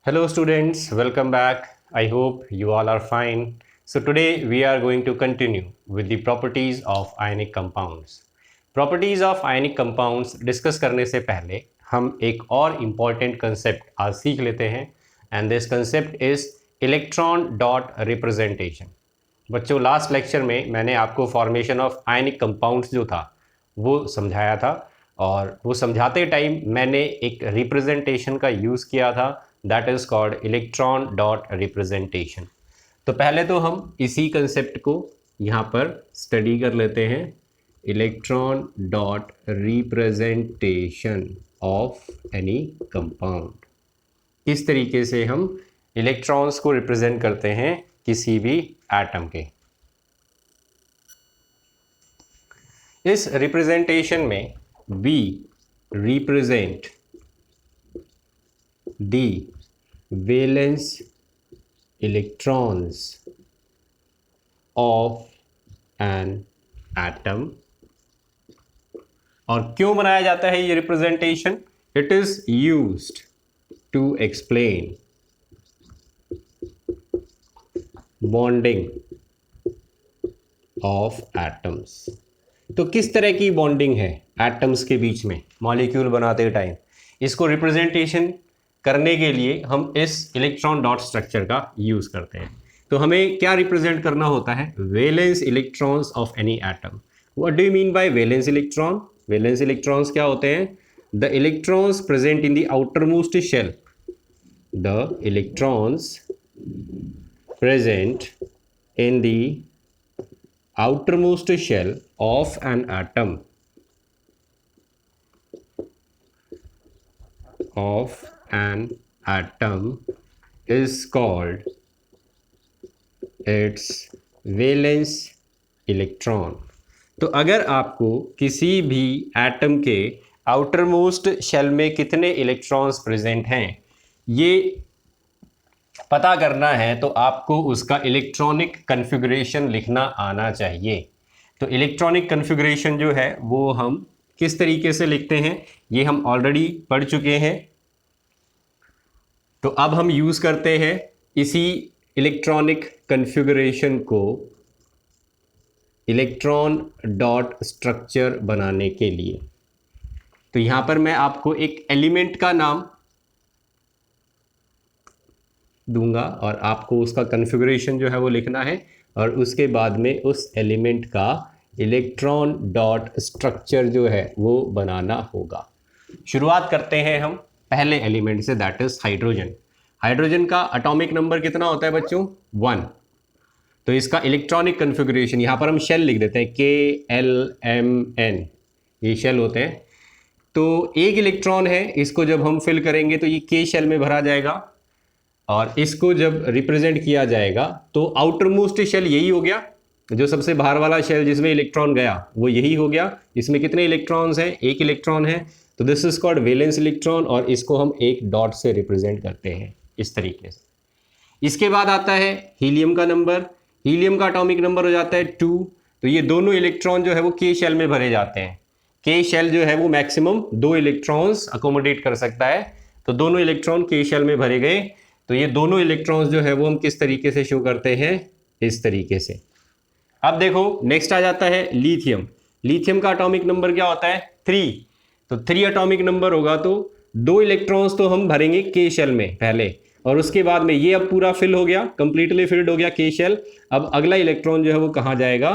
Hello students, welcome back. I hope you all are fine. So today we are going to continue with the properties of ionic compounds. Properties of ionic compounds discuss करने से पहले हम एक और important concept आज सीख लेते हैं and this concept is electron dot representation. बच्चों लास्ट लेक्चर में मैंने आपको फॉर्मेशन ऑफ आयनिक कंपाउंड्स जो था वो समझाया था और वो समझाते टाइम मैंने एक रिप्रेजेंटेशन का यूज़ किया था that is called electron dot representation. तो पहले तो हम इसी कंसेप्ट को यहाँ पर स्टडी कर लेते हैं। Electron dot representation of any compound, किस तरीके से हम इलेक्ट्रॉन्स को रिप्रेजेंट करते हैं किसी भी एटम के। इस रिप्रेजेंटेशन में we represent the valence electrons of an atom। और क्यों बनाया जाता है ये representation? It is used to explain bonding of atoms. तो किस तरह की बॉन्डिंग है एटम्स के बीच में मॉलिक्यूल बनाते टाइम, इसको रिप्रेजेंटेशन करने के लिए हम इस इलेक्ट्रॉन डॉट स्ट्रक्चर का यूज करते हैं। तो हमें क्या रिप्रेजेंट करना होता है? Valence electrons of any atom. What do you mean by valence electron? Valence electrons क्या होते हैं? The electrons present in the outermost shell, the electrons present in the outermost shell of an atom is called its valence electron। तो अगर आपको किसी भी atom के outer most shell में कितने इलेक्ट्रॉन्स प्रेजेंट हैं ये पता करना है तो आपको उसका इलेक्ट्रॉनिक कन्फिगरेशन लिखना आना चाहिए। तो इलेक्ट्रॉनिक कन्फिगरेशन जो है वो हम किस तरीके से लिखते हैं ये हम ऑलरेडी पढ़ चुके हैं। तो अब हम यूज़ करते हैं इसी इलेक्ट्रॉनिक कन्फिगरेशन को इलेक्ट्रॉन डॉट स्ट्रक्चर बनाने के लिए। तो यहाँ पर मैं आपको एक एलिमेंट का नाम दूंगा और आपको उसका कन्फिगरेशन जो है वो लिखना है और उसके बाद में उस एलिमेंट का इलेक्ट्रॉन डॉट स्ट्रक्चर जो है वो बनाना होगा। शुरुआत करते हैं हम पहले एलिमेंट से, दैट इज हाइड्रोजन। हाइड्रोजन का एटॉमिक नंबर कितना होता है बच्चों? 1। तो इसका इलेक्ट्रॉनिक कन्फिगरेशन यहाँ पर हम शेल लिख देते हैं, KLMN, ये शेल होते हैं। तो एक इलेक्ट्रॉन है, इसको जब हम फिल करेंगे तो ये K शेल में भरा जाएगा और इसको जब रिप्रेजेंट किया जाएगा तो आउटर मोस्ट शेल यही हो गया, जो सबसे बाहर वाला शेल जिसमें इलेक्ट्रॉन गया वो यही हो गया। इसमें कितने इलेक्ट्रॉन्स हैं? एक इलेक्ट्रॉन है। तो this is called valence electron और इसको हम एक डॉट से रिप्रेजेंट करते हैं इस तरीके से। इसके बाद आता है हीलियम का नंबर। हीलियम का एटॉमिक नंबर हो जाता है 2। तो ये दोनों इलेक्ट्रॉन जो है वो K शेल में भरे जाते हैं। K शेल जो है वो मैक्सिमम 2 इलेक्ट्रॉन्स अकोमोडेट कर सकता है। तो दोनों इलेक्ट्रॉन K शेल में भरे गए। तो ये दोनों इलेक्ट्रॉन्स जो है वो हम किस तरीके से शो करते हैं? इस तरीके से। अब देखो नेक्स्ट आ जाता है लिथियम। लिथियम का एटॉमिक नंबर क्या होता है? 3। तो 3 एटॉमिक नंबर होगा तो 2 इलेक्ट्रॉन्स तो हम भरेंगे K शेल में पहले और उसके बाद में ये अब पूरा फिल हो गया, कंप्लीटली फिल्ड हो गया K शेल। अब अगला इलेक्ट्रॉन जो है वो कहाँ जाएगा?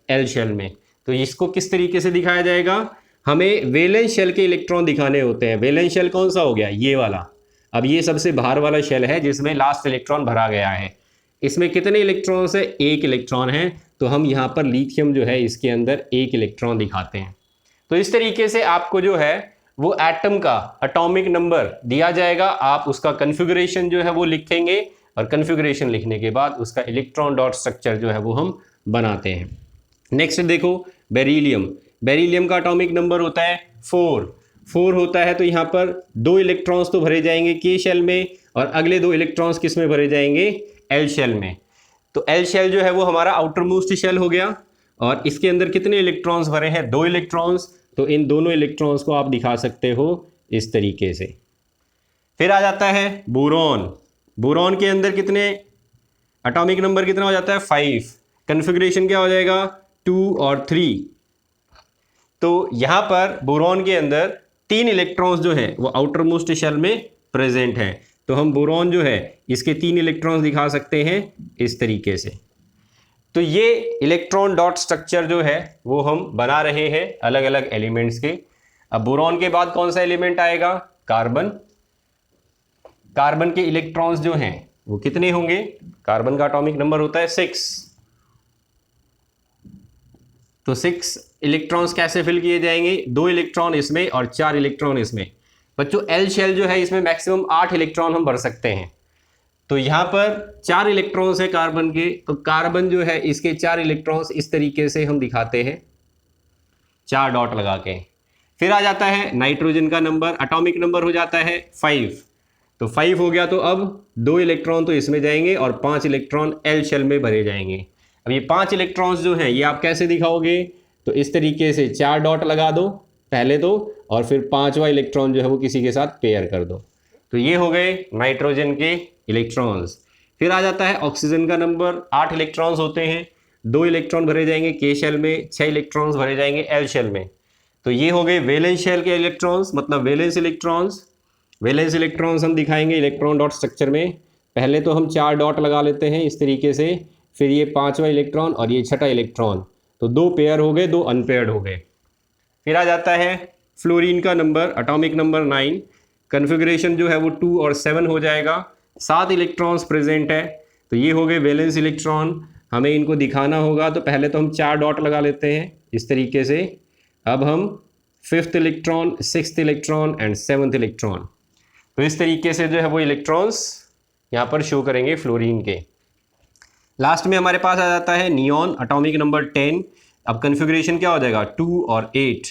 L शेल में। तो इसको किस तरीके से दिखाया जाएगा? हमें वैलेंस शेल के इलेक्ट्रॉन दिखाने होते हैं। वैलेंस शेल कौन सा हो गया? ये वाला। अब ये सबसे बाहर वाला शेल है जिसमें लास्ट इलेक्ट्रॉन भरा गया है। इसमें कितने इलेक्ट्रॉन्स है? एक इलेक्ट्रॉन है। तो हम यहाँ पर लिथियम जो है इसके अंदर एक इलेक्ट्रॉन दिखाते हैं। तो इस तरीके से आपको जो है वो एटम का एटॉमिक नंबर दिया जाएगा, आप उसका कन्फिगरेशन जो है वो लिखेंगे और कन्फिगरेशन लिखने के बाद उसका इलेक्ट्रॉन डॉट स्ट्रक्चर जो है वो हम बनाते हैं। नेक्स्ट देखो बेरिलियम। बेरिलियम का एटॉमिक नंबर होता है 4 होता है। तो यहाँ पर 2 इलेक्ट्रॉन्स तो भरे जाएंगे K शेल में और अगले 2 इलेक्ट्रॉन्स किस में भरे जाएंगे? L शेल में। तो L शेल जो है वो हमारा आउटर मोस्ट शेल हो गया और इसके अंदर कितने इलेक्ट्रॉन्स भरे हैं? 2 इलेक्ट्रॉन्स। तो इन दोनों इलेक्ट्रॉन्स को आप दिखा सकते हो इस तरीके से। फिर आ जाता है बोरॉन। बोरॉन के अंदर कितने एटॉमिक नंबर कितना हो जाता है 5, कन्फिग्रेशन क्या हो जाएगा 2 और 3। तो यहां पर बोरॉन के अंदर 3 इलेक्ट्रॉन्स जो है वो आउटर मोस्ट शेल में प्रेजेंट हैं। तो हम बोरॉन जो है इसके 3 इलेक्ट्रॉन्स दिखा सकते हैं इस तरीके से। तो ये इलेक्ट्रॉन डॉट स्ट्रक्चर जो है वो हम बना रहे हैं अलग अलग एलिमेंट्स के। अब बोरॉन के बाद कौन सा एलिमेंट आएगा, कार्बन। कार्बन के इलेक्ट्रॉन्स जो हैं वो कितने होंगे, कार्बन का एटॉमिक नंबर होता है 6। तो 6 इलेक्ट्रॉन्स कैसे फिल किए जाएंगे, 2 इलेक्ट्रॉन इसमें और 4 इलेक्ट्रॉन इसमें। बच्चों एल शेल जो है इसमें मैक्सिमम 8 इलेक्ट्रॉन हम भर सकते हैं। तो यहां पर 4 इलेक्ट्रॉन्स है कार्बन के, तो कार्बन जो है इसके 4 इलेक्ट्रॉन्स इस तरीके से हम दिखाते हैं 4 डॉट लगा के। फिर आ जाता है नाइट्रोजन का नंबर, एटॉमिक नंबर हो जाता है 5। तो 5 हो गया, तो अब 2 इलेक्ट्रॉन तो इसमें जाएंगे और 5 इलेक्ट्रॉन एल शेल में भरे जाएंगे। अब ये 5 इलेक्ट्रॉन्स जो हैं ये आप कैसे दिखाओगे, तो इस तरीके से 4 डॉट लगा दो पहले तो, और फिर 5वां इलेक्ट्रॉन जो है वो किसी के साथ पेयर कर दो। तो ये हो गए नाइट्रोजन के इलेक्ट्रॉन्स। फिर आ जाता है ऑक्सीजन का नंबर, 8 इलेक्ट्रॉन्स होते हैं, 2 इलेक्ट्रॉन भरे जाएंगे के शेल में, 6 इलेक्ट्रॉन्स भरे जाएंगे एल शेल में। तो ये हो गए वैलेंस शेल के इलेक्ट्रॉन्स, मतलब वैलेंस इलेक्ट्रॉन्स। वैलेंस इलेक्ट्रॉन्स हम दिखाएंगे इलेक्ट्रॉन डॉट स्ट्रक्चर में। पहले तो हम 4 डॉट लगा लेते हैं इस तरीके से, फिर ये 5वां इलेक्ट्रॉन और ये 6ठा इलेक्ट्रॉन, तो 2 पेयर हो गए, 2 अनपेयर्ड हो गए। फिर आ जाता है फ्लोरीन का नंबर, एटॉमिक नंबर 9। कन्फिग्रेशन जो है वो 2 और 7 हो जाएगा, 7 इलेक्ट्रॉन्स प्रेजेंट है। तो ये हो गए वैलेंस इलेक्ट्रॉन। हमें इनको दिखाना होगा, तो पहले तो हम 4 डॉट लगा लेते हैं इस तरीके से। अब हम 5th electron, 6th electron and 7th electron, तो इस तरीके से जो है वो इलेक्ट्रॉन्स यहाँ पर शो करेंगे फ्लोरीन के। लास्ट में हमारे पास आ जाता है नियॉन, एटॉमिक नंबर 10। अब कन्फिग्रेशन क्या हो जाएगा 2 और 8।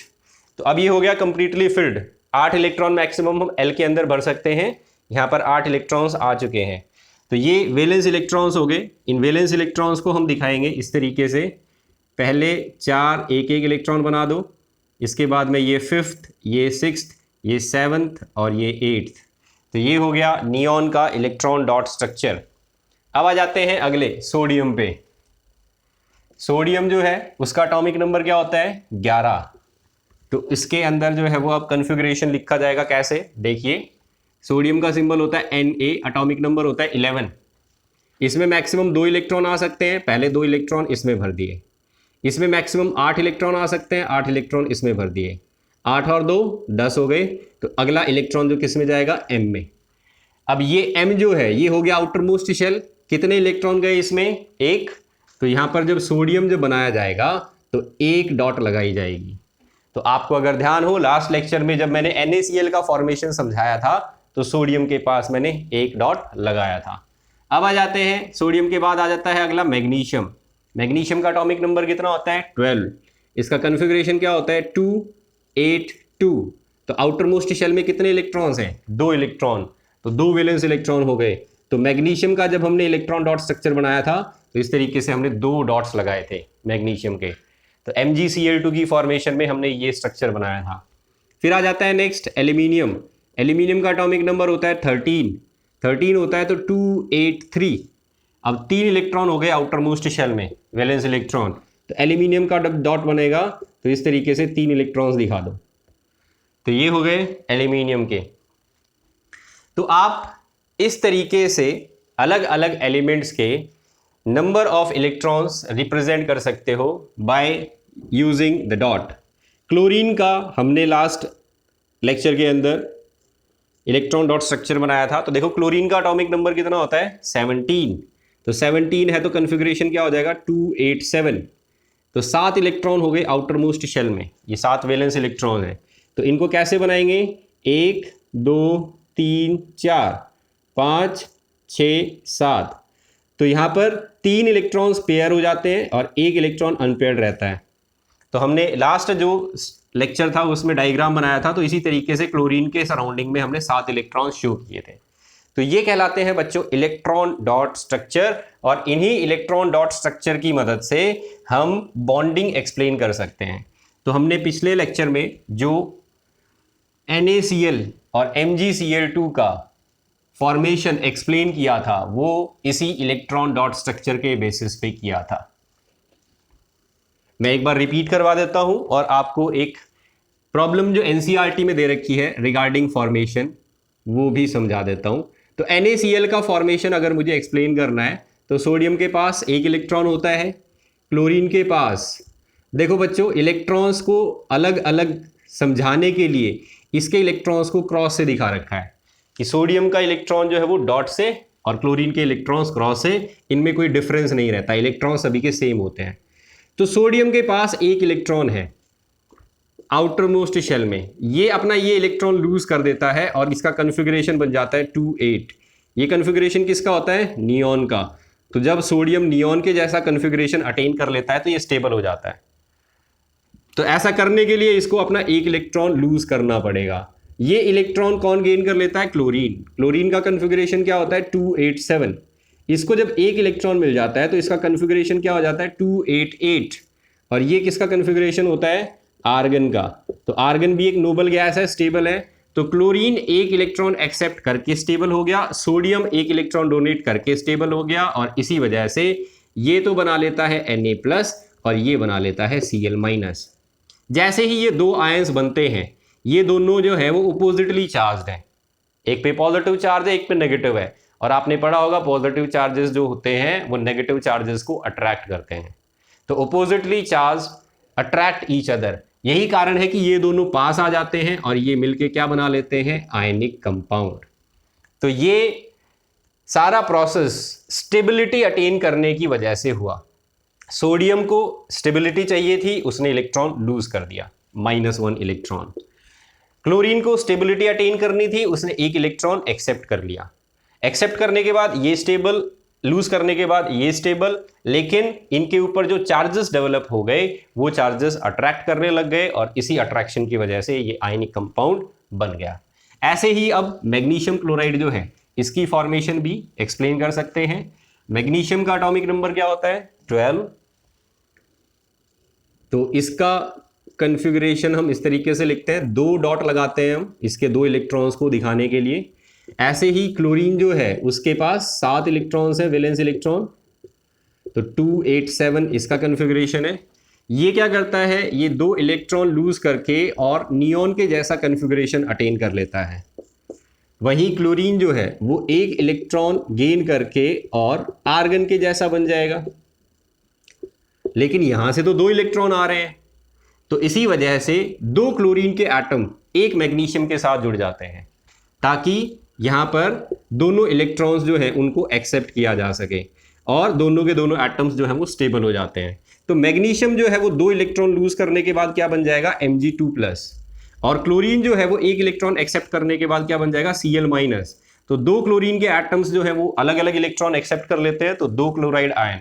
तो अब ये हो गया कंप्लीटली फिल्ड, 8 इलेक्ट्रॉन मैक्सिमम हम एल के अंदर भर सकते हैं। यहाँ पर 8 इलेक्ट्रॉन्स आ चुके हैं। तो ये वैलेंस इलेक्ट्रॉन्स हो गए। इन वैलेंस इलेक्ट्रॉन्स को हम दिखाएंगे इस तरीके से, पहले 4 एक इलेक्ट्रॉन बना दो, इसके बाद में ये 5th, ये 6th, ये 7th और ये 8th। तो ये हो गया नियॉन का इलेक्ट्रॉन डॉट स्ट्रक्चर। अब आ जाते हैं अगले सोडियम पे। सोडियम जो है उसका एटॉमिक नंबर क्या होता है 11। तो इसके अंदर जो है वो अब कन्फिग्रेशन लिखा जाएगा कैसे, देखिए सोडियम का सिंबल होता है Na, एटॉमिक नंबर होता है 11। इसमें मैक्सिमम 2 इलेक्ट्रॉन आ सकते हैं, पहले 2 इलेक्ट्रॉन इसमें भर दिए। इसमें मैक्सिमम 8 इलेक्ट्रॉन आ सकते हैं, 8 इलेक्ट्रॉन इसमें भर दिए। 8 और 2 10 हो गए। तो अगला इलेक्ट्रॉन जो किस में जाएगा M में। अब ये M जो है ये हो गया आउटर मोस्ट शेल, कितने इलेक्ट्रॉन गए इसमें 1। तो यहां पर जब सोडियम जो बनाया जाएगा तो 1 डॉट लगाई जाएगी। तो आपको अगर ध्यान हो लास्ट लेक्चर में जब मैंने NaCl का फॉर्मेशन समझाया था तो सोडियम के पास मैंने 1 डॉट लगाया था। अब आ जाते हैं सोडियम के बाद आ जाता है अगला मैग्नीशियम। मैग्नीशियम का एटॉमिक नंबर कितना होता है 12। इसका कन्फिग्रेशन क्या होता है 2 8 2। तो आउटर मोस्ट शेल में कितने इलेक्ट्रॉन्स हैं 2 इलेक्ट्रॉन, तो 2 वैलेंस इलेक्ट्रॉन हो गए। तो मैग्नीशियम का जब हमने इलेक्ट्रॉन डॉट स्ट्रक्चर बनाया था तो इस तरीके से हमने 2 डॉट्स लगाए थे मैग्नीशियम के। तो MgCl2 की फॉर्मेशन में हमने ये स्ट्रक्चर बनाया था। फिर आ जाता है नेक्स्ट एल्यूमिनियम। एल्यूमिनियम का एटॉमिक नंबर होता है 13 होता है, तो 2 8 3। अब 3 इलेक्ट्रॉन हो गए आउटर मोस्ट शेल में वैलेंस इलेक्ट्रॉन। तो एल्यूमिनियम का डॉट बनेगा तो इस तरीके से 3 इलेक्ट्रॉन्स दिखा दो। तो ये हो गए एल्यूमिनियम के। तो आप इस तरीके से अलग अलग एलिमेंट्स के नंबर ऑफ इलेक्ट्रॉन्स रिप्रेजेंट कर सकते हो by using the dot. Chlorine का हमने लास्ट लेक्चर के अंदर इलेक्ट्रॉन डॉट स्ट्रक्चर बनाया था। तो देखो क्लोरीन का एटॉमिक नंबर कितना होता है 17। तो 17 है तो कन्फिग्रेशन क्या हो जाएगा 2 8 7। तो 7 इलेक्ट्रॉन हो गए आउटर मोस्ट शेल में, ये 7 वैलेंस इलेक्ट्रॉन है। तो इनको कैसे बनाएंगे 1 2 3 4 5 6 7। तो यहाँ पर 3 इलेक्ट्रॉन्स पेयर हो जाते हैं और 1 इलेक्ट्रॉन अनपेयर्ड रहता है। तो हमने लास्ट जो लेक्चर था उसमें डायग्राम बनाया था, तो इसी तरीके से क्लोरीन के सराउंडिंग में हमने 7 इलेक्ट्रॉन शो किए थे। तो ये कहलाते हैं बच्चों इलेक्ट्रॉन डॉट स्ट्रक्चर, और इन्हीं इलेक्ट्रॉन डॉट स्ट्रक्चर की मदद से हम बॉन्डिंग एक्सप्लेन कर सकते हैं। तो हमने पिछले लेक्चर में जो NaCl और MgCl2 का फॉर्मेशन एक्सप्लेन किया था वो इसी इलेक्ट्रॉन डॉट स्ट्रक्चर के बेसिस पे किया था। मैं एक बार रिपीट करवा देता हूं और आपको एक प्रॉब्लम जो एनसीईआरटी में दे रखी है रिगार्डिंग फॉर्मेशन वो भी समझा देता हूं। तो NaCl का फॉर्मेशन अगर मुझे एक्सप्लेन करना है तो सोडियम के पास एक इलेक्ट्रॉन होता है, क्लोरीन के पास, देखो बच्चों इलेक्ट्रॉन्स को अलग अलग समझाने के लिए इसके इलेक्ट्रॉन्स को क्रॉस से दिखा रखा है कि सोडियम का इलेक्ट्रॉन जो है वो डॉट से और क्लोरीन के इलेक्ट्रॉन्स क्रॉस से, इनमें कोई डिफरेंस नहीं रहता, इलेक्ट्रॉन सभी के सेम होते हैं। तो सोडियम के पास एक इलेक्ट्रॉन है आउटर मोस्ट शेल में, ये अपना ये इलेक्ट्रॉन लूज कर देता है और इसका कन्फिग्रेशन बन जाता है 2,8। ये कन्फिग्रेशन किसका होता है? नियॉन का। तो जब सोडियम नियॉन के जैसा कन्फिग्रेशन अटेन कर लेता है तो ये स्टेबल हो जाता है। तो ऐसा करने के लिए इसको अपना एक इलेक्ट्रॉन लूज करना पड़ेगा। ये इलेक्ट्रॉन कौन गेन कर लेता है? क्लोरीन। क्लोरीन का कन्फिग्रेशन क्या होता है? 287। इसको जब एक इलेक्ट्रॉन मिल जाता है तो इसका कन्फिग्रेशन क्या हो जाता है? 288। और ये किसका कन्फिग्रेशन होता है? आर्गन का। तो आर्गन भी एक नोबल गैस है, स्टेबल है। तो क्लोरीन एक इलेक्ट्रॉन एक्सेप्ट करके स्टेबल हो गया, सोडियम एक इलेक्ट्रॉन डोनेट करके स्टेबल हो गया, और इसी वजह से ये तो बना लेता है Na+ और ये बना लेता है Cl-। जैसे ही ये दो आयंस बनते हैं, ये दोनों जो है वो अपोजिटली चार्ज्ड हैं, एक पे पॉजिटिव चार्ज है एक पे नेगेटिव है। और आपने पढ़ा होगा पॉजिटिव चार्जेस जो होते हैं वो नेगेटिव चार्जेस को अट्रैक्ट करते हैं। तो oppositely charge attract each other, यही कारण है कि ये दोनों पास आ जाते हैं और ये मिलके क्या बना लेते हैं? Ionic compound. तो ये सारा प्रोसेस स्टेबिलिटी अटेन करने की वजह से हुआ। सोडियम को स्टेबिलिटी चाहिए थी, उसने इलेक्ट्रॉन लूज कर दिया, -1 इलेक्ट्रॉन। क्लोरीन को स्टेबिलिटी अटेन करनी थी, उसने एक इलेक्ट्रॉन एक्सेप्ट कर लिया। एक्सेप्ट करने के बाद ये स्टेबल, लूज करने के बाद ये स्टेबल, लेकिन इनके ऊपर जो चार्जेस डेवलप हो गए वो चार्जेस अट्रैक्ट करने लग गए और इसी अट्रैक्शन की वजह से ये आयनिक कंपाउंड बन गया। ऐसे ही अब मैग्नीशियम क्लोराइड जो है इसकी फॉर्मेशन भी एक्सप्लेन कर सकते हैं। मैग्नीशियम का एटॉमिक नंबर क्या होता है? 12। तो इसका कन्फिगरेशन हम इस तरीके से लिखते हैं, 2 डॉट लगाते हैं हम इसके 2 इलेक्ट्रॉन्स को दिखाने के लिए। ऐसे ही क्लोरीन जो है उसके पास 7 इलेक्ट्रॉन्स हैं, वैलेंस इलेक्ट्रॉन। तो 287 इसका कन्फिगरेशन है। ये क्या करता है? ये 2 इलेक्ट्रॉन लूज करके और नियॉन के जैसा कन्फिगरेशन अटेन कर लेता है। वहीं क्लोरीन जो है वो एक इलेक्ट्रॉन गेन करके और आर्गन के जैसा बन जाएगा, लेकिन यहां से तो 2 इलेक्ट्रॉन आ रहे हैं, तो इसी वजह से 2 क्लोरीन के एटम एक मैग्नीशियम के साथ जुड़ जाते हैं ताकि यहां पर दोनों इलेक्ट्रॉन्स जो है उनको एक्सेप्ट किया जा सके और दोनों के दोनों एटम्स जो है वो स्टेबल हो जाते हैं। तो मैग्नीशियम जो है वो 2 इलेक्ट्रॉन लूज करने के बाद क्या बन जाएगा? Mg2+। और क्लोरीन जो है वो एक इलेक्ट्रॉन एक्सेप्ट करने के बाद क्या बन जाएगा? Cl-। तो 2 क्लोरीन के एटम्स जो है वो अलग अलग इलेक्ट्रॉन एक्सेप्ट कर लेते हैं, तो 2 क्लोराइड आयन।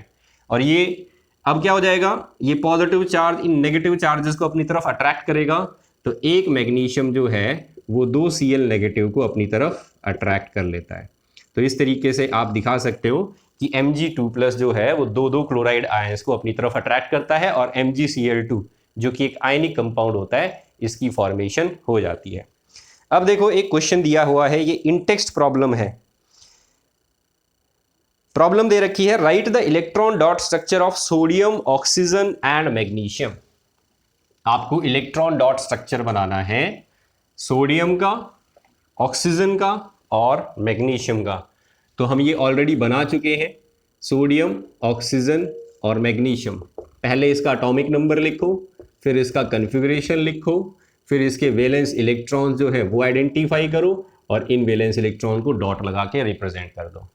और ये अब क्या हो जाएगा? ये positive charge in negative charges को अपनी तरफ अट्रैक्ट करेगा, तो एक मैग्नीशियम जो है वो 2 Cl- को अपनी तरफ अट्रैक्ट कर लेता है। तो इस तरीके से आप दिखा सकते हो कि Mg2+ जो है वो 2 क्लोराइड आयंस को अपनी तरफ अट्रैक्ट करता है और MgCl2 जो कि एक आयनिक कंपाउंड होता है इसकी फॉर्मेशन हो जाती है। अब देखो एक क्वेश्चन दिया हुआ है, ये इन टेक्स्ट प्रॉब्लम है। प्रॉब्लम दे रखी है, right the electron dot structure of sodium, oxygen and magnesium. आपको इलेक्ट्रॉन डॉट स्ट्रक्चर बनाना है सोडियम का, ऑक्सीजन का और मैग्नीशियम का। तो हम ये ऑलरेडी बना चुके हैं, सोडियम, ऑक्सीजन और मैग्नीशियम। पहले इसका एटॉमिक नंबर लिखो, फिर इसका कन्फिगरेशन लिखो, फिर इसके वैलेंस इलेक्ट्रॉन जो है वो आइडेंटिफाई करो और इन वैलेंस इलेक्ट्रॉन को डॉट लगा के रिप्रेजेंट कर दो।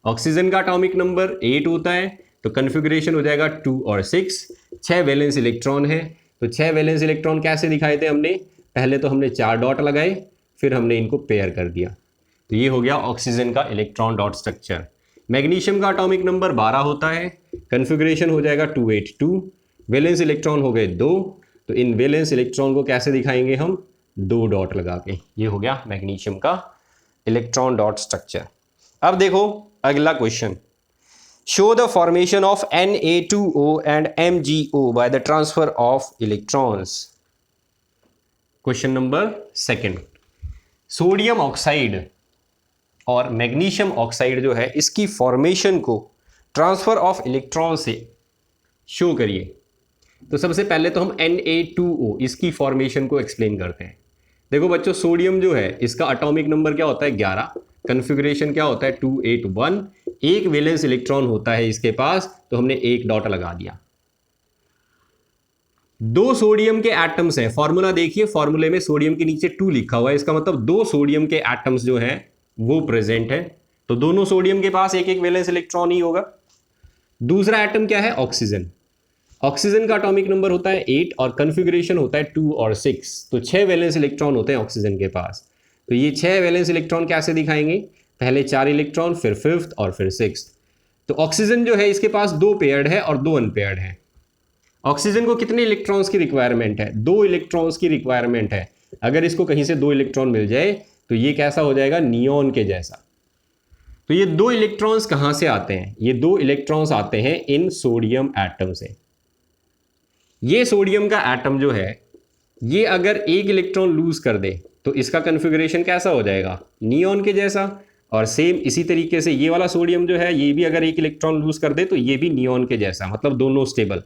ऑक्सीजन का एटॉमिक नंबर 8 होता है, तो कन्फिगरेशन हो जाएगा 2 और 6। 6 वैलेंस इलेक्ट्रॉन है, तो 6 वैलेंस इलेक्ट्रॉन कैसे दिखाए थे हमने? पहले तो हमने 4 डॉट लगाए, फिर हमने इनको पेयर कर दिया। तो ये हो गया ऑक्सीजन का इलेक्ट्रॉन डॉट स्ट्रक्चर। मैग्नीशियम का एटॉमिक नंबर 12 होता है, कन्फिगरेशन हो जाएगा 282। वैलेंस इलेक्ट्रॉन हो गए 2, तो इन वैलेंस इलेक्ट्रॉन को कैसे दिखाएंगे हम? 2 डॉट लगा के। ये हो गया मैग्नीशियम का इलेक्ट्रॉन डॉट स्ट्रक्चर। अब देखो अगला question, show the formation of Na2O and MgO by the transfer of electrons. Question number 2, sodium oxide और मैग्नीशियम ऑक्साइड जो है इसकी फॉर्मेशन को ट्रांसफर ऑफ इलेक्ट्रॉन से शो करिए। तो सबसे पहले तो हम Na2O इसकी फॉर्मेशन को एक्सप्लेन करते हैं। देखो बच्चों, सोडियम जो है इसका एटॉमिक नंबर क्या होता है 11, कन्फिगरेशन क्या होता है 281, एक वैलेंस इलेक्ट्रॉन होता है इसके पास, तो हमने एक डॉट लगा दिया। दो सोडियम के एटम्स हैं, फॉर्मूला देखिए, फॉर्मूले में सोडियम के नीचे 2 लिखा हुआ है, इसका मतलब दो सोडियम के एटम्स जो हैं वो प्रेजेंट है, तो दोनों सोडियम के पास एक एक वैलेंस इलेक्ट्रॉन ही होगा। दूसरा एटम क्या है ऑक्सीजन, ऑक्सीजन का एटॉमिक नंबर होता है 8 और कन्फिगरेशन होता है 2 और 6, तो 6 वैलेंस इलेक्ट्रॉन होते हैं ऑक्सीजन के पास। तो ये 6 वैलेंस इलेक्ट्रॉन कैसे दिखाएंगे, पहले 4 इलेक्ट्रॉन, फिर 5th और फिर 6th। तो ऑक्सीजन जो है इसके पास 2 पेयर्ड है और 2 अनपेयर्ड है। ऑक्सीजन को कितने इलेक्ट्रॉन्स की रिक्वायरमेंट है, 2 इलेक्ट्रॉन्स की रिक्वायरमेंट है। अगर इसको कहीं से 2 इलेक्ट्रॉन मिल जाए तो ये कैसा हो जाएगा, नियॉन के जैसा। तो ये 2 इलेक्ट्रॉन्स कहां से आते हैं, ये 2 इलेक्ट्रॉन्स आते हैं इन सोडियम एटम से। ये सोडियम का एटम जो है ये अगर एक इलेक्ट्रॉन लूज कर दे तो इसका कन्फिगरेशन कैसा हो जाएगा, नियॉन के जैसा। और सेम इसी तरीके से ये वाला सोडियम जो है ये भी अगर एक इलेक्ट्रॉन लूज कर दे तो ये भी नियॉन के जैसा, मतलब दोनों स्टेबल।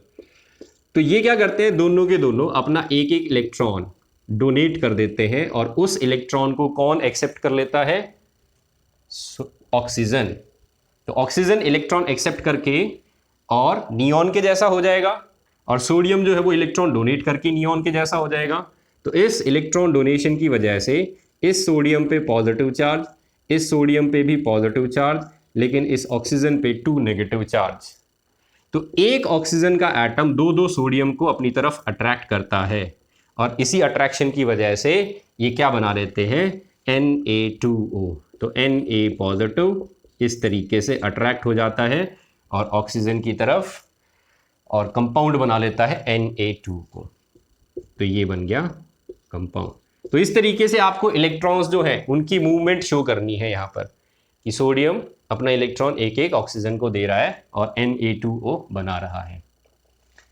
तो ये क्या करते हैं, दोनों के दोनों अपना एक एक इलेक्ट्रॉन डोनेट कर देते हैं और उस इलेक्ट्रॉन को कौन एक्सेप्ट कर लेता है, ऑक्सीजन। तो ऑक्सीजन इलेक्ट्रॉन एक्सेप्ट करके और नियॉन के जैसा हो जाएगा, और सोडियम जो है वो इलेक्ट्रॉन डोनेट करके नियॉन के जैसा हो जाएगा। तो इस इलेक्ट्रॉन डोनेशन की वजह से इस सोडियम पे पॉजिटिव चार्ज, इस सोडियम पे भी पॉजिटिव चार्ज, लेकिन इस ऑक्सीजन पे 2 नेगेटिव चार्ज। तो एक ऑक्सीजन का एटम दो सोडियम को अपनी तरफ अट्रैक्ट करता है, और इसी अट्रैक्शन की वजह से ये क्या बना लेते हैं, Na2O। तो Na पॉजिटिव इस तरीके से अट्रैक्ट हो जाता है और ऑक्सीजन की तरफ, और कंपाउंड बना लेता है Na2 को। तो ये बन गया कंपाउंड। तो इस तरीके से आपको इलेक्ट्रॉन्स जो है उनकी मूवमेंट शो करनी है यहाँ पर, कि सोडियम अपना इलेक्ट्रॉन एक एक ऑक्सीजन को दे रहा है और Na2O बना रहा है।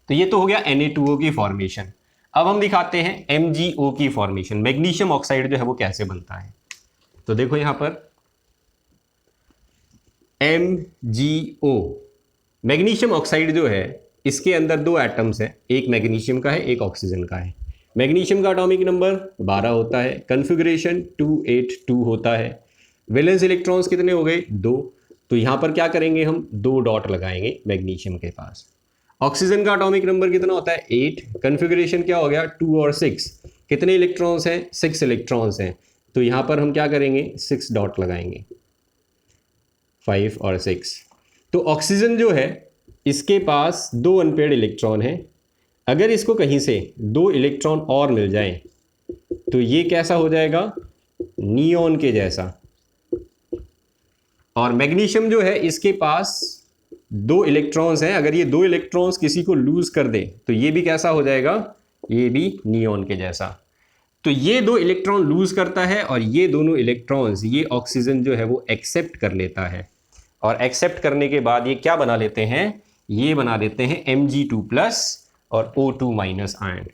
तो ये तो हो गया Na2O की फॉर्मेशन। अब हम दिखाते हैं MgO की फॉर्मेशन, मैग्नीशियम ऑक्साइड जो है वो कैसे बनता है। तो देखो यहां पर MgO, मैग्नीशियम ऑक्साइड जो है इसके अंदर 2 एटम्स हैं, एक मैग्नीशियम का है एक ऑक्सीजन का है। मैग्नीशियम का एटॉमिक नंबर 12 होता है, कन्फिगरेशन 282 होता है, वैलेंस इलेक्ट्रॉन्स कितने हो गए 2। तो यहां पर क्या करेंगे, हम 2 डॉट लगाएंगे मैग्नीशियम के पास। ऑक्सीजन का एटॉमिक नंबर कितना होता है 8, कन्फिगरेशन क्या हो गया 2 और 6, कितने इलेक्ट्रॉन्स हैं 6 इलेक्ट्रॉन्स हैं। तो यहां पर हम क्या करेंगे 6 डॉट लगाएंगे, 5 और 6। तो ऑक्सीजन जो है इसके पास 2 अनपेयर्ड इलेक्ट्रॉन है, अगर इसको कहीं से 2 इलेक्ट्रॉन और मिल जाए तो ये कैसा हो जाएगा, नियॉन के जैसा। और मैग्नीशियम जो है इसके पास 2 इलेक्ट्रॉन्स हैं, अगर ये 2 इलेक्ट्रॉन्स किसी को लूज कर दे तो ये भी कैसा हो जाएगा, ये भी नियॉन के जैसा। तो ये 2 इलेक्ट्रॉन लूज करता है और ये दोनों इलेक्ट्रॉन्स ये ऑक्सीजन जो है वो एक्सेप्ट कर लेता है, और एक्सेप्ट करने के बाद ये क्या बना लेते हैं, ये बना देते हैं Mg2+ और O2- आयन।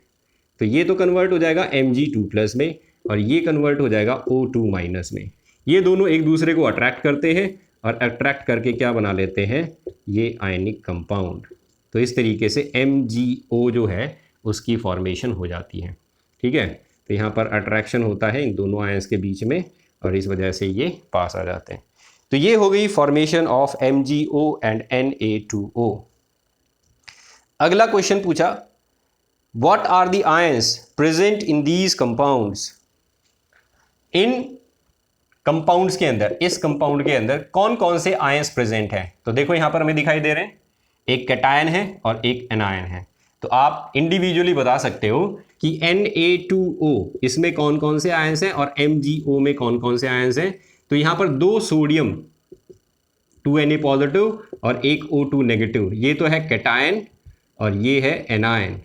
तो ये तो कन्वर्ट हो जाएगा Mg2+ में और ये कन्वर्ट हो जाएगा O2- में। ये दोनों एक दूसरे को अट्रैक्ट करते हैं और अट्रैक्ट करके क्या बना लेते हैं, ये आयनिक कंपाउंड। तो इस तरीके से MgO जो है उसकी फॉर्मेशन हो जाती है। ठीक है, तो यहाँ पर अट्रैक्शन होता है इन दोनों आयंस के बीच में और इस वजह से ये पास आ जाते हैं। तो ये हो गई formation of MgO and Na2O। अगला क्वेश्चन पूछा, what are the ions present in these compounds. इन कंपाउंड्स के अंदर, इस कंपाउंड के अंदर कौन कौन से आयंस प्रेजेंट हैं। तो देखो यहां पर हमें दिखाई दे रहे हैं, एक कैटायन है और एक एनायन है। तो आप इंडिविजुअली बता सकते हो कि Na2O इसमें कौन कौन से आयंस हैं और MgO में कौन कौन से आयंस हैं। तो यहां पर 2 सोडियम 2Na पॉजिटिव और एक O2 नेगेटिव, ये तो है कैटायन और ये है एनायन।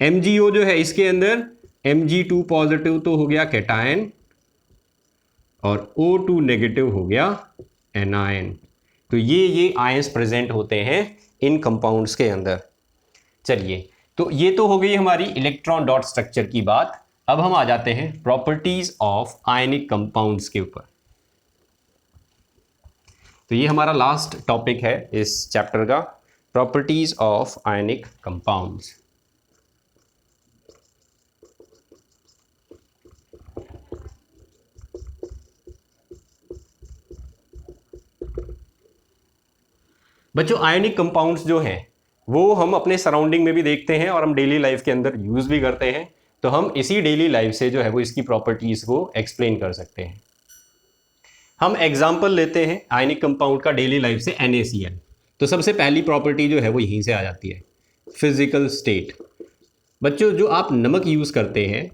MgO जो है इसके अंदर Mg2 पॉजिटिव तो हो गया कैटायन और O2 नेगेटिव हो गया एनायन। तो ये आयंस प्रेजेंट होते हैं इन कंपाउंड्स के अंदर। चलिए, तो ये तो हो गई हमारी इलेक्ट्रॉन डॉट स्ट्रक्चर की बात। अब हम आ जाते हैं प्रॉपर्टीज ऑफ आयनिक कंपाउंड्स के ऊपर। तो ये हमारा लास्ट टॉपिक है इस चैप्टर का, प्रॉपर्टीज ऑफ आयनिक कंपाउंड्स। बच्चों आयनिक कंपाउंड्स जो हैं वो हम अपने सराउंडिंग में भी देखते हैं और हम डेली लाइफ के अंदर यूज भी करते हैं। तो हम इसी डेली लाइफ से जो है वो इसकी प्रॉपर्टीज को एक्सप्लेन कर सकते हैं। हम एग्जाम्पल लेते हैं आयनिक कंपाउंड का डेली लाइफ से, NaCl। तो सबसे पहली प्रॉपर्टी जो है वो यहीं से आ जाती है, फिजिकल स्टेट। बच्चों जो आप नमक यूज करते हैं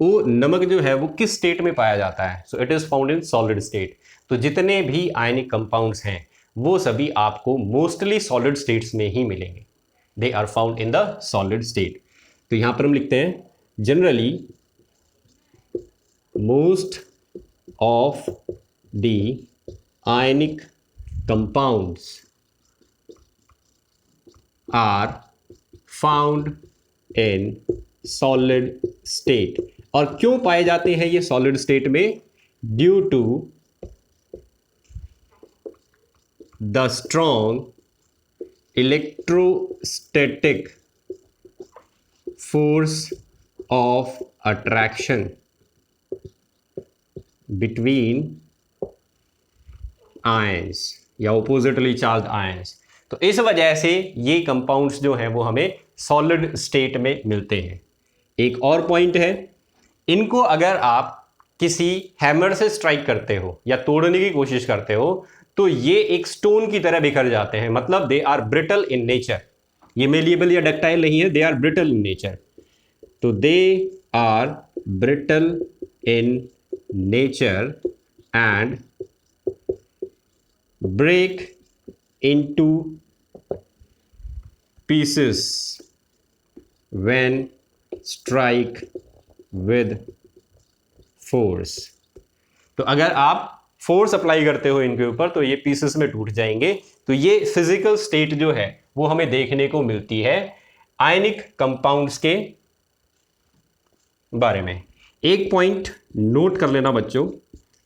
वो नमक जो है वो किस स्टेट में पाया जाता है? So it is found in solid state. तो जितने भी आयनिक कंपाउंड्स हैं वो सभी आपको मोस्टली सॉलिड स्टेट्स में ही मिलेंगे। They are found in the solid state. तो यहां पर हम लिखते हैं generally most of the ionic compounds are found in solid state. और क्यों पाए जाते हैं ये सॉलिड स्टेट में? Due to the strong electrostatic force of attraction between ions या ओपोजिटली चार्ज्ड आयंस। तो इस वजह से ये कंपाउंड्स जो हैं वो हमें सॉलिड स्टेट में मिलते हैं। एक और पॉइंट है, इनको अगर आप किसी हैमर से स्ट्राइक करते हो या तोड़ने की कोशिश करते हो तो ये एक स्टोन की तरह बिखर जाते हैं, मतलब they are brittle in nature. ये मेलिएबल या डक्टाइल नहीं है, they are brittle in nature. तो they are brittle in nature and break into pieces when strike with force। तो अगर आप फोर्स अप्लाई करते हो इनके ऊपर तो ये पीसेस में टूट जाएंगे। तो ये फिजिकल स्टेट जो है वो हमें देखने को मिलती है आयनिक कंपाउंड्स के बारे में। एक पॉइंट नोट कर लेना बच्चों,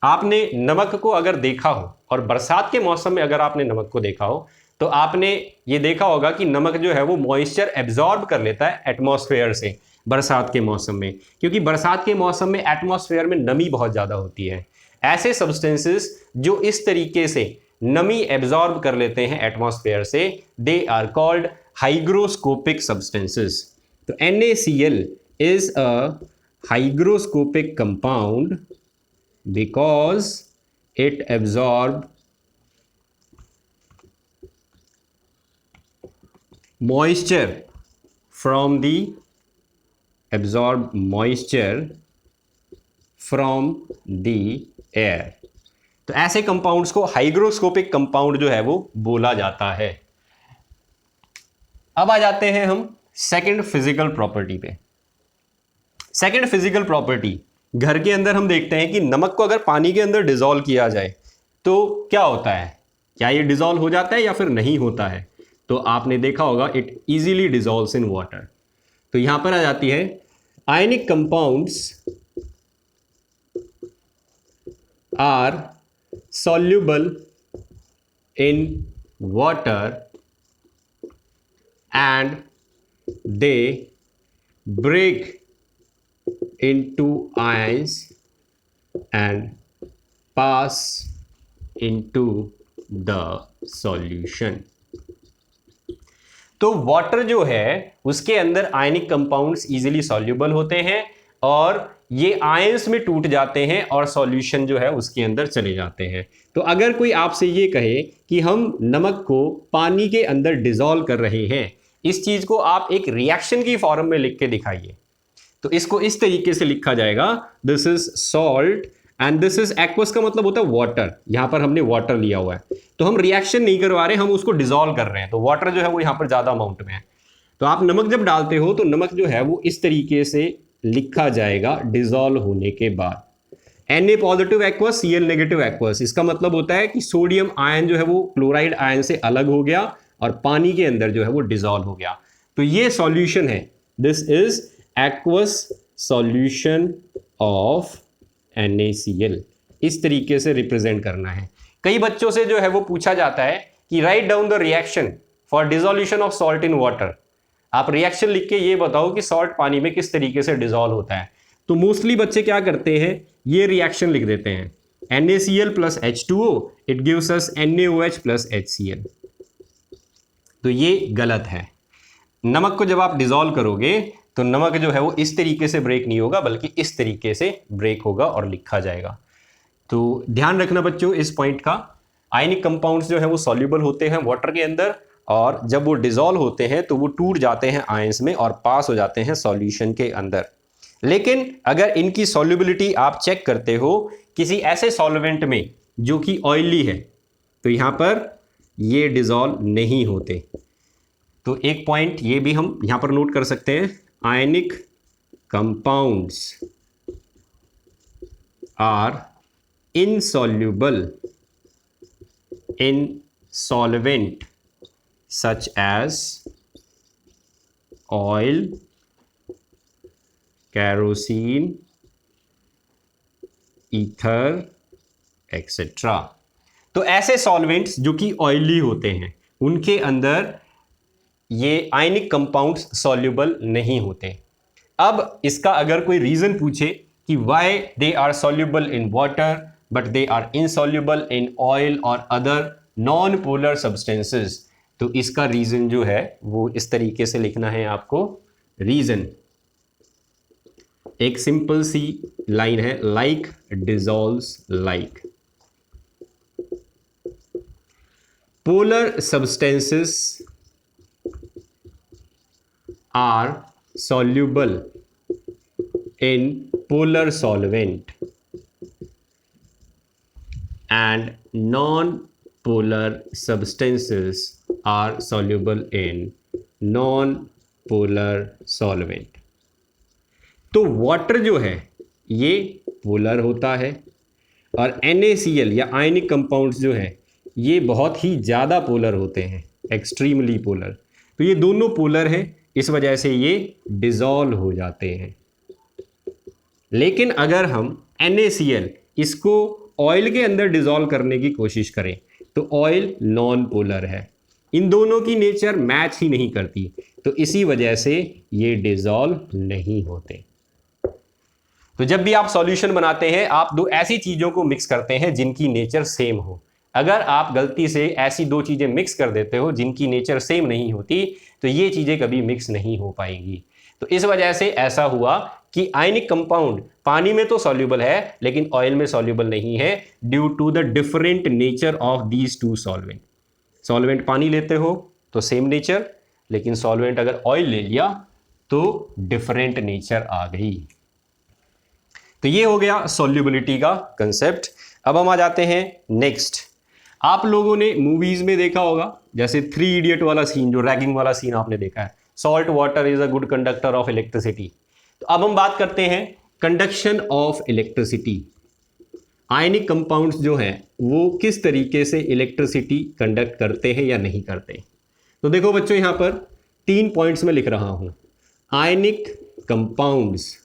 आपने नमक को अगर देखा हो और बरसात के मौसम में अगर आपने नमक को देखा हो तो आपने ये देखा होगा कि नमक जो है वो मॉइस्चर एब्जॉर्ब कर लेता है एटमॉस्फेयर से बरसात के मौसम में, क्योंकि बरसात के मौसम में एटमॉस्फेयर में नमी बहुत ज़्यादा होती है। ऐसे सब्सटेंसेस जो इस तरीके से नमी एब्जॉर्ब कर लेते हैं एटमॉस्फेयर से, they are called hygroscopic substances. तो NaCl is a hygroscopic compound because it absorb moisture from the air। तो ऐसे कंपाउंड्स को हाइग्रोस्कोपिक कंपाउंड जो है वो बोला जाता है। अब आ जाते हैं हम सेकंड फिजिकल प्रॉपर्टी पे। सेकंड फिजिकल प्रॉपर्टी, घर के अंदर हम देखते हैं कि नमक को अगर पानी के अंदर डिसॉल्व किया जाए तो क्या होता है? क्या ये डिसॉल्व हो जाता है या फिर नहीं होता है? तो आपने देखा होगा it easily dissolves in water. तो यहां पर आ जाती है ionic compounds are soluble in water and they break into ions and pass into the solution। तो वाटर जो है उसके अंदर आयनिक कंपाउंड्स इजीली सॉल्यूबल होते हैं और ये आयंस में टूट जाते हैं और सॉल्यूशन जो है उसके अंदर चले जाते हैं। तो अगर कोई आपसे ये कहे कि हम नमक को पानी के अंदर डिसॉल्व कर रहे हैं, इस चीज को आप एक रिएक्शन की फॉर्म में लिख के दिखाइए, तो इसको इस तरीके से लिखा जाएगा, this is salt and this is aqueous. का मतलब होता है वाटर। यहां पर हमने वाटर लिया हुआ है तो हम रिएक्शन नहीं करवा रहे, हम उसको डिसॉल्व कर रहे हैं, तो वाटर जो है वो यहां पर ज्यादा अमाउंट में है। तो आप नमक जब डालते हो तो नमक जो है वो इस तरीके से लिखा जाएगा डिसॉल्व होने के बाद, Na positive aqueous, Cl negative aqueous. इसका मतलब होता है कि सोडियम आयन जो है वो क्लोराइड आयन से अलग हो गया और पानी के अंदर जो है वो डिसॉल्व हो गया। तो ये सॉल्यूशन है, this is aqueous solution of NaCl। इस तरीके से रिप्रेजेंट करना है। कई बच्चों से जो है वो पूछा जाता है कि write down the reaction for dissolution of salt in water, आप रिएक्शन लिख के ये बताओ कि सॉल्ट पानी में किस तरीके से डिसॉल्व होता है। तो मोस्टली बच्चे क्या करते हैं, ये रिएक्शन लिख देते हैं NaCl plus H2O, it gives us NaOH plus HCl। तो ये गलत है। नमक को जब आप डिसॉल्व करोगे तो नमक जो है वो इस तरीके से ब्रेक नहीं होगा, बल्कि इस तरीके से ब्रेक होगा और लिखा जाएगा। तो ध्यान रखना बच्चों इस पॉइंट का। आयनिक कंपाउंड्स जो है वो सॉल्युबल होते हैं वाटर के अंदर, और जब वो डिसॉल्व होते हैं तो वो टूट जाते हैं आयंस में और पास हो जाते हैं सॉल्यूशन के अंदर। लेकिन अगर इनकी सॉल्युबिलिटी आप चेक करते हो किसी ऐसे सॉल्वेंट में जो कि ऑयली है, तो यहां पर ये डिसॉल्व नहीं होते। तो एक पॉइंट ये भी हम यहां पर नोट कर सकते हैं, ionic compounds are insoluble in solvent such as oil, kerosene, ether, etc. तो ऐसे सॉल्वेंट्स जो कि ऑयली होते हैं उनके अंदर ये आयनिक कंपाउंड्स सॉल्युबल नहीं होते। अब इसका अगर कोई रीजन पूछे कि why they are soluble in water but they are insoluble in oil और अदर नॉन पोलर सब्सटेंसेस, तो इसका रीजन जो है वो इस तरीके से लिखना है आपको। रीजन एक सिंपल सी लाइन है, like dissolves like. Polar substances are soluble in polar solvent and non-polar substances are soluble in non-polar solvent। तो वाटर जो है ये पोलर होता है और NaCl या आयनिक कंपाउंड्स जो है ये बहुत ही ज़्यादा पोलर होते हैं, एक्सट्रीमली पोलर। तो ये दोनों पोलर हैं, इस वजह से ये डिसॉल्व हो जाते हैं। लेकिन अगर हम NaCl इसको ऑयल के अंदर डिसॉल्व करने की कोशिश करें तो ऑयल नॉन पोलर है, इन दोनों की नेचर मैच ही नहीं करती, तो इसी वजह से ये डिसॉल्व नहीं होते। तो जब भी आप सॉल्यूशन बनाते हैं आप दो ऐसी चीजों को मिक्स करते हैं जिनकी नेचर सेम हो। अगर आप गलती से ऐसी दो चीजें मिक्स कर देते हो जिनकी नेचर सेम नहीं होती तो ये चीजें कभी मिक्स नहीं हो पाएंगी। तो इस वजह से ऐसा हुआ कि आयनिक कंपाउंड पानी में तो सॉल्युबल है लेकिन ऑयल में सॉल्युबल नहीं है, due to the different nature of these two solvent. Solvent पानी लेते हो तो सेम नेचर, लेकिन सॉल्वेंट अगर ऑयल ले लिया तो डिफरेंट नेचर आ गई। तो ये हो गया सॉल्युबिलिटी का कंसेप्ट। अब हम आ जाते हैं नेक्स्ट। आप लोगों ने मूवीज में देखा होगा, जैसे 3 इडियट वाला सीन, जो रैगिंग वाला सीन आपने देखा है, salt water is a good conductor of electricity. तो अब हम बात करते हैं conduction of electricity. Ionic compounds जो हैं वो किस तरीके से इलेक्ट्रिसिटी कंडक्ट करते हैं या नहीं करते। तो देखो बच्चों, यहां पर 3 पॉइंट्स में लिख रहा हूं। आयनिक कंपाउंड्स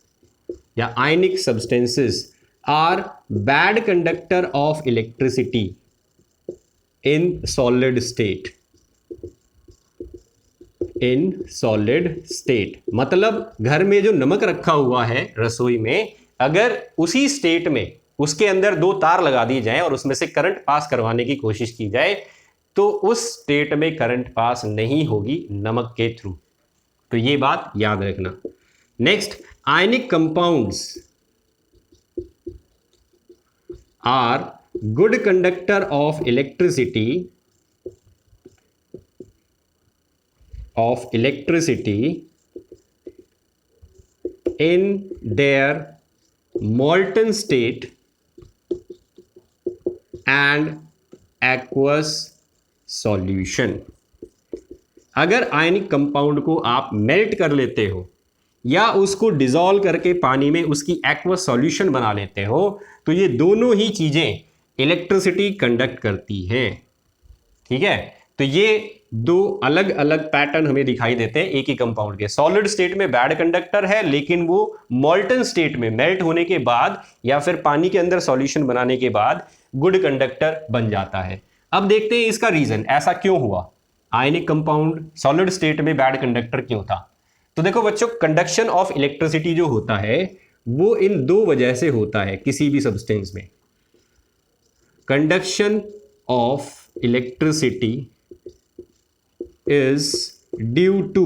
या ionic substances are bad conductor of electricity in solid state. In solid state मतलब घर में जो नमक रखा हुआ है रसोई में, अगर उसी स्टेट में उसके अंदर 2 तार लगा दिए जाएं और उसमें से करंट पास करवाने की कोशिश की जाए तो उस स्टेट में करंट पास नहीं होगी नमक के थ्रू। तो ये बात याद रखना। Next, ionic compounds are good conductor of electricity in their molten state and aqueous solution। अगर आयनिक कंपाउंड को आप मेल्ट कर लेते हो या उसको डिसॉल्व करके पानी में उसकी एक्वस सॉल्यूशन बना लेते हो तो ये दोनों ही चीजें इलेक्ट्रिसिटी कंडक्ट करती हैं। ठीक है, तो ये 2 अलग अलग पैटर्न हमें दिखाई देते हैं एक ही कंपाउंड के। सॉलिड स्टेट में बैड कंडक्टर है, लेकिन वो मॉल्टन स्टेट में मेल्ट होने के बाद या फिर पानी के अंदर सॉल्यूशन बनाने के बाद गुड कंडक्टर बन जाता है। अब देखते हैं इसका रीजन, ऐसा क्यों हुआ, आयनिक कंपाउंड सॉलिड स्टेट में बैड कंडक्टर क्यों था। तो देखो बच्चों, कंडक्शन ऑफ इलेक्ट्रिसिटी जो होता है वो इन दो वजह से होता है किसी भी सब्सटेंस में। Conduction of electricity is due to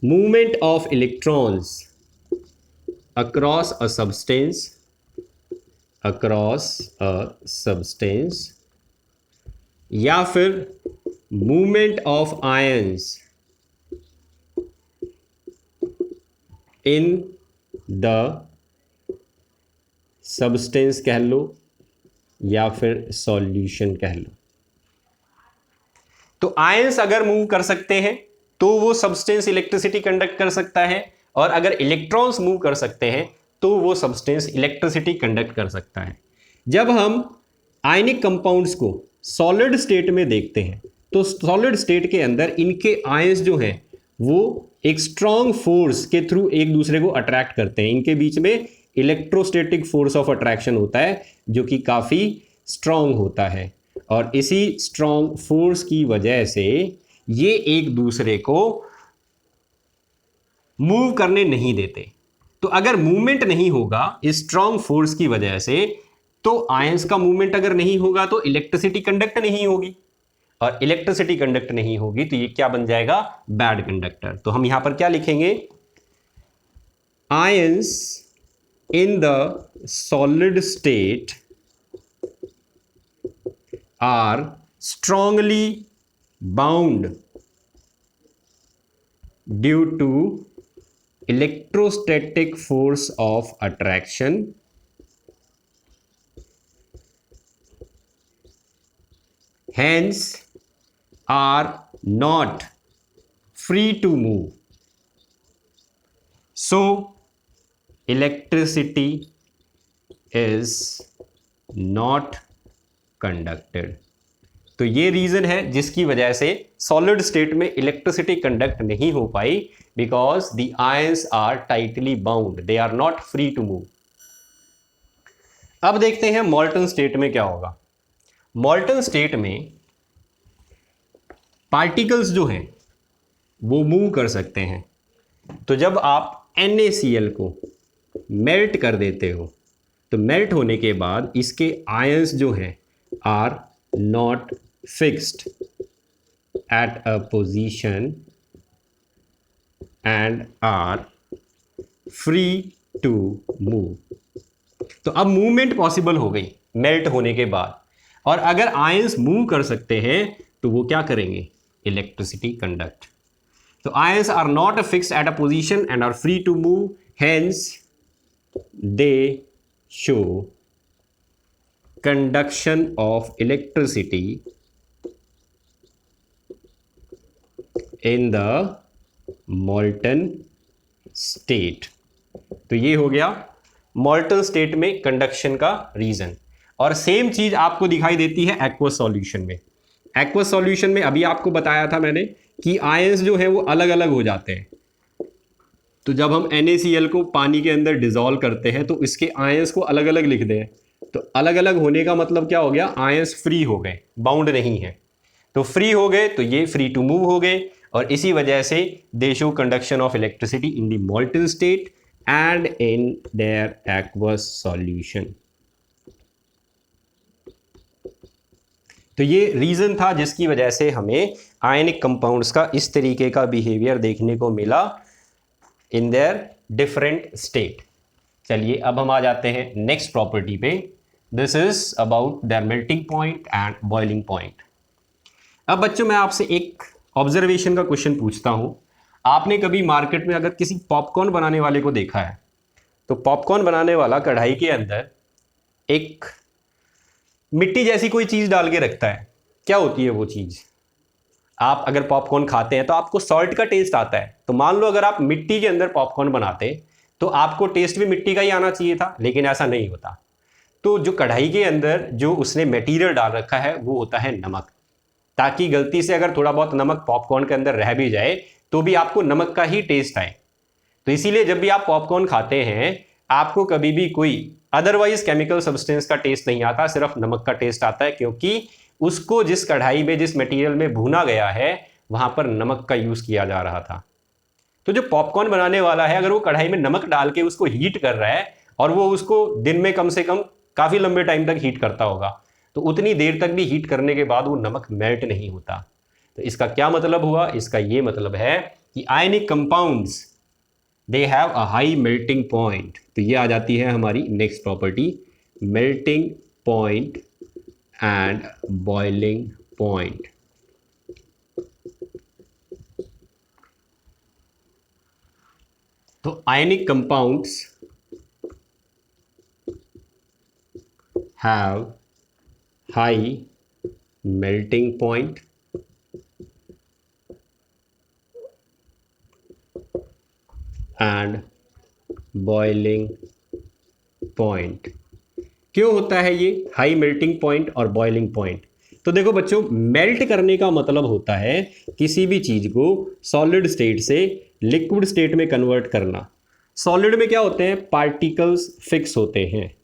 movement of electrons across a substance या फिर movement of ions in the substance कह लो या फिर सॉल्यूशन कह लो। तो आयंस अगर मूव कर सकते हैं तो वो सब्सटेंस इलेक्ट्रिसिटी कंडक्ट कर सकता है, और अगर इलेक्ट्रॉन्स मूव कर सकते हैं तो वो सब्सटेंस इलेक्ट्रिसिटी कंडक्ट कर सकता है। जब हम आयनिक कंपाउंड्स को सॉलिड स्टेट में देखते हैं तो सॉलिड स्टेट के अंदर इनके आयंस जो हैं वो एक स्ट्रॉन्ग फोर्स के थ्रू एक दूसरे को अट्रैक्ट करते हैं। इनके बीच में इलेक्ट्रोस्टैटिक फोर्स ऑफ अट्रैक्शन होता है जो कि काफ़ी स्ट्रॉन्ग होता है, और इसी स्ट्रॉन्ग फोर्स की वजह से ये एक दूसरे को मूव करने नहीं देते। तो अगर मूवमेंट नहीं होगा इस स्ट्रॉन्ग फोर्स की वजह से, तो आयंस का मूवमेंट अगर नहीं होगा तो इलेक्ट्रिसिटी कंडक्ट नहीं होगी, और इलेक्ट्रिसिटी कंडक्ट नहीं होगी तो ये क्या बन जाएगा, बैड कंडक्टर। तो हम यहां पर क्या लिखेंगे, ions in the solid state are strongly bound due to electrostatic force of attraction hence are not free to move, so electricity is not conducted। तो ये रीजन है जिसकी वजह से सॉलिड स्टेट में इलेक्ट्रिसिटी कंडक्ट नहीं हो पाई, because the ions are tightly bound, they are not free to move. अब देखते हैं मॉल्टन स्टेट में क्या होगा। मॉल्टन स्टेट में पार्टिकल्स जो हैं वो मूव कर सकते हैं। तो जब आप NaCl को मेल्ट कर देते हो तो मेल्ट होने के बाद इसके आयंस जो हैं are not fixed at a position and are free to move। तो अब मूवमेंट पॉसिबल हो गई मेल्ट होने के बाद, और अगर आयंस मूव कर सकते हैं तो वो क्या करेंगे, इलेक्ट्रिसिटी कंडक्ट। तो ions are not fixed at a position and are free to move, hence they show conduction of electricity in the molten state. तो ये हो गया मॉल्टन स्टेट में कंडक्शन का रीजन। और सेम चीज आपको दिखाई देती है एक्वस सॉल्यूशन में। एक्वस सॉल्यूशन में अभी आपको बताया था मैंने कि आयंस जो है वो अलग अलग हो जाते हैं। तो जब हम NaCl को पानी के अंदर डिजोल्व करते हैं तो इसके आयंस को अलग अलग लिखते हैं। तो अलग अलग होने का मतलब क्या हो गया, आयंस फ्री हो गए, बाउंड नहीं है। तो फ्री हो गए तो ये फ्री टू मूव हो गए, और इसी वजह से दे show conduction of electricity in the molten state and in their aqueous solution. तो ये रीजन था जिसकी वजह से हमें आयनिक कंपाउंड्स का इस तरीके का बिहेवियर देखने को मिला इन देयर डिफरेंट स्टेट। चलिए अब हम आ जाते हैं नेक्स्ट प्रॉपर्टी पे। This is about their melting point and boiling point. अब बच्चों मैं आपसे एक ऑब्जर्वेशन का क्वेश्चन पूछता हूं। आपने कभी मार्केट में अगर किसी पॉपकॉर्न बनाने वाले को देखा है, तो पॉपकॉर्न बनाने वाला कढ़ाई के अंदर एक मिट्टी जैसी कोई चीज डाल के रखता है। क्या होती है वो चीज? आप अगर पॉपकॉर्न खाते हैं तो आपको सॉल्ट का टेस्ट आता है। तो मान लो अगर आप मिट्टी के अंदर पॉपकॉर्न बनाते तो आपको टेस्ट भी मिट्टी का ही आना चाहिए था, लेकिन ऐसा नहीं होता। तो जो कढ़ाई के अंदर जो उसने मटेरियल डाल रखा है वो होता है नमक, ताकि गलती से अगर थोड़ा बहुत नमक पॉपकॉर्न के अंदर रह भी जाए तो भी आपको नमक का ही टेस्ट आए। तो इसीलिए जब भी आप पॉपकॉर्न खाते हैं आपको कभी भी कोई अदरवाइज केमिकल सब्सटेंस का टेस्ट नहीं आता, सिर्फ नमक का टेस्ट आता है, क्योंकि उसको जिस कढ़ाई में, जिस मटेरियल में भूना गया है, वहां पर नमक का यूज किया जा रहा था। तो जो पॉपकॉर्न बनाने वाला है, अगर वो कढ़ाई में नमक डाल के उसको हीट कर रहा है, और वो उसको दिन में कम से कम काफी लंबे टाइम तक हीट करता होगा, तो उतनी देर तक भी हीट करने के बाद वो नमक मेल्ट नहीं होता। तो इसका क्या मतलब हुआ? इसका ये मतलब है कि ionic compounds they have a high melting point. तो ये आ जाती है हमारी next property, melting point and boiling point. तो ionic compounds have high melting point and boiling point. क्यों होता है ये हाई मेल्टिंग पॉइंट और बॉइलिंग पॉइंट? तो देखो बच्चों, मेल्ट करने का मतलब होता है किसी भी चीज को सॉलिड स्टेट से लिक्विड स्टेट में कन्वर्ट करना। सॉलिड में क्या होते हैं? पार्टिकल्स फिक्स होते हैं,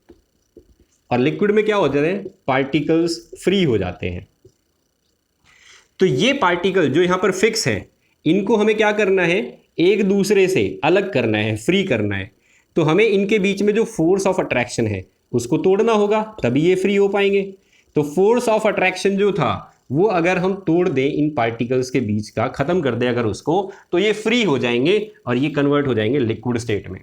और लिक्विड में क्या हो जाते हैं? पार्टिकल्स फ्री हो जाते हैं। तो ये पार्टिकल जो यहां पर फिक्स है, इनको हमें क्या करना है? एक दूसरे से अलग करना है, फ्री करना है। तो हमें इनके बीच में जो फोर्स ऑफ अट्रैक्शन है उसको तोड़ना होगा, तभी ये फ्री हो पाएंगे। तो फोर्स ऑफ अट्रैक्शन जो था वो अगर हम तोड़ दें, इन पार्टिकल्स के बीच का खत्म कर दें अगर उसको, तो ये फ्री हो जाएंगे और ये कन्वर्ट हो जाएंगे लिक्विड स्टेट में।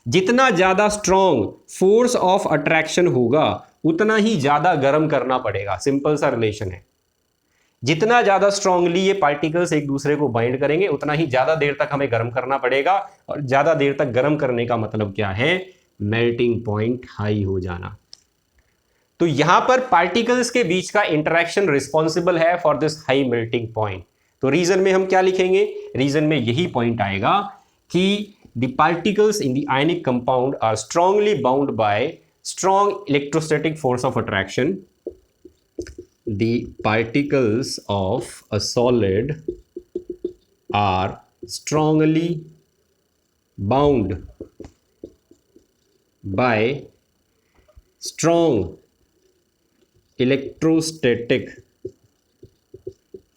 जितना ज्यादा स्ट्रॉन्ग फोर्स ऑफ अट्रैक्शन होगा उतना ही ज्यादा गर्म करना पड़ेगा। सिंपल सा रिलेशन है। जितना ज्यादा स्ट्रांगली ये पार्टिकल्स एक दूसरे को बाइंड करेंगे उतना ही ज्यादा देर तक हमें गर्म करना पड़ेगा, और ज्यादा देर तक गर्म करने का मतलब क्या है? मेल्टिंग पॉइंट हाई हो जाना। तो यहां पर पार्टिकल्स के बीच का इंटरेक्शन रिस्पॉन्सिबल है for this high melting point. तो रीजन में हम क्या लिखेंगे? रीजन में यही पॉइंट आएगा कि the particles in the ionic compound are strongly bound by strong electrostatic force of attraction. The particles of a solid are strongly bound by strong electrostatic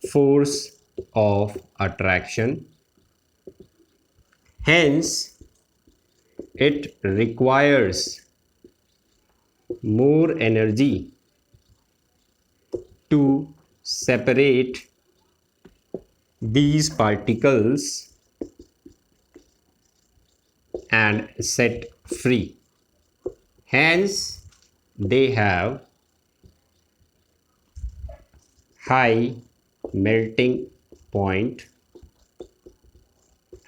force of attraction. Hence, it requires more energy to separate these particles and set free. Hence, they have high melting point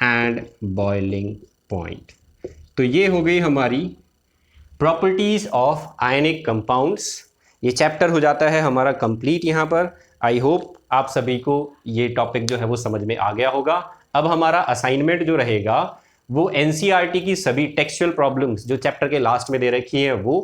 and boiling point. तो ये हो गई हमारी properties of ionic compounds. ये chapter हो जाता है हमारा कंप्लीट यहाँ पर। आई होप आप सभी को ये टॉपिक जो है वो समझ में आ गया होगा। अब हमारा असाइनमेंट जो रहेगा वो एनसीईआरटी की सभी टेक्सचुअल प्रॉब्लम्स जो चैप्टर के लास्ट में दे रखी हैं वो,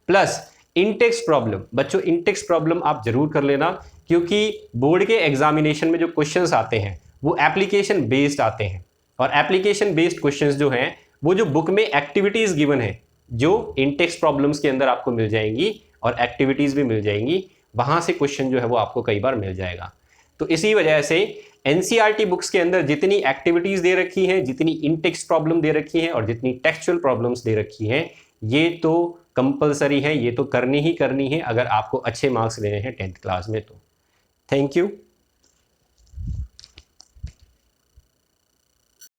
प्लस इनटेक्स्ट प्रॉब्लम। बच्चों, इनटेक्स्ट प्रॉब्लम आप जरूर कर लेना, क्योंकि बोर्ड के एग्जामिनेशन में जो क्वेश्चंस आते हैं वो एप्लीकेशन बेस्ड आते हैं, और एप्लीकेशन बेस्ड क्वेश्चंस जो हैं वो जो बुक में एक्टिविटीज गिवन है, जो इनटेक्स्ट प्रॉब्लम्स के अंदर आपको मिल जाएंगी और एक्टिविटीज भी मिल जाएंगी, वहां से क्वेश्चन जो है वो आपको कई बार मिल जाएगा। तो इसी वजह से एनसीईआरटी बुक्स के अंदर जितनी एक्टिविटीज दे रखी हैं, जितनी इनटेक्स्ट प्रॉब्लम दे रखी हैं और जितनी टेक्सचुअल प्रॉब्लम्स दे रखी हैं, ये तो कंपलसरी है, ये तो करनी ही करनी है अगर आपको अच्छे मार्क्स लेने हैं 10th क्लास में। तो थैंक यू।